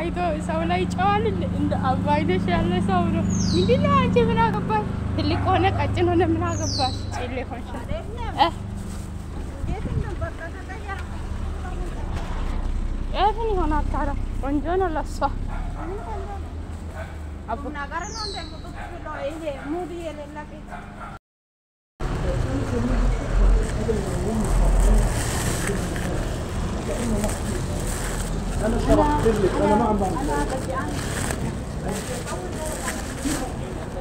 አይቶ ሰው ላይ ጫዋል እንደ አባይነሽ ያለ ሰው ነው ምንድነው አንቺ ምን አገባሽ ትልቅ ሆነ ቀጭን ሆነ ምን አገባሽ ጭሌ ሆንሽ እኔ ሆነ አታራ ቆንጆ ነው ለሷ አቡ ነገር ነው እንደምትለው ይሄ ሙዲ የሌለበት أنا شرحت لك أنا ما عم بعمل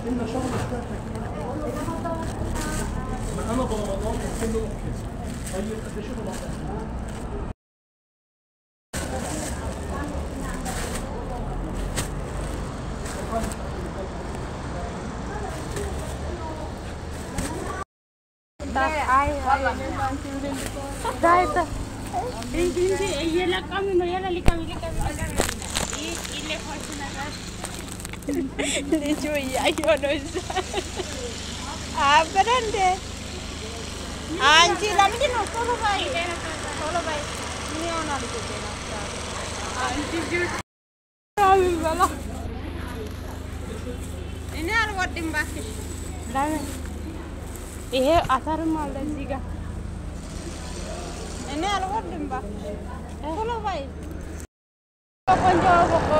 إن شغل اشتاكك أنا برمضان كله أحكي طيب قد شغل Ini yela kami no yela likami ile fortuna gar Lejo ya yo no abrande anji lamdi no solo bai ni ona liko dena anji ju abi bala ini ar wadim bakish lame ihe athar mal ziga ini alwadin ba solo bai konjo ko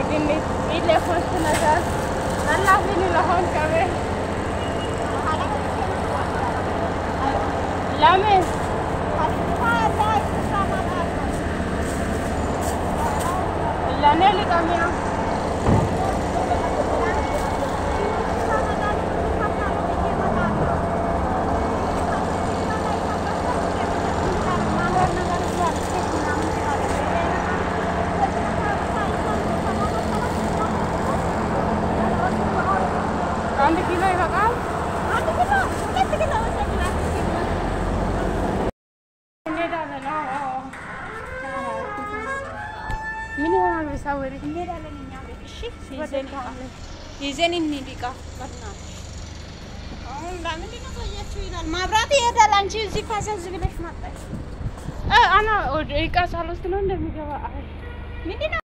dinni ile fortuna gar nalla fini lahon kabe lame lane li kamia Berapa kilo ya Kak? 1 kilo. 1 kilo Ini dah lah. Minimal bisa beri. Ini dah lah ni nyampe. Season ini dika karena. Oh, lama ni nak aja cuiran. Mabrati ada lanci si pasal sebelah mata. Ana ikas halus tu nanti muka. Mini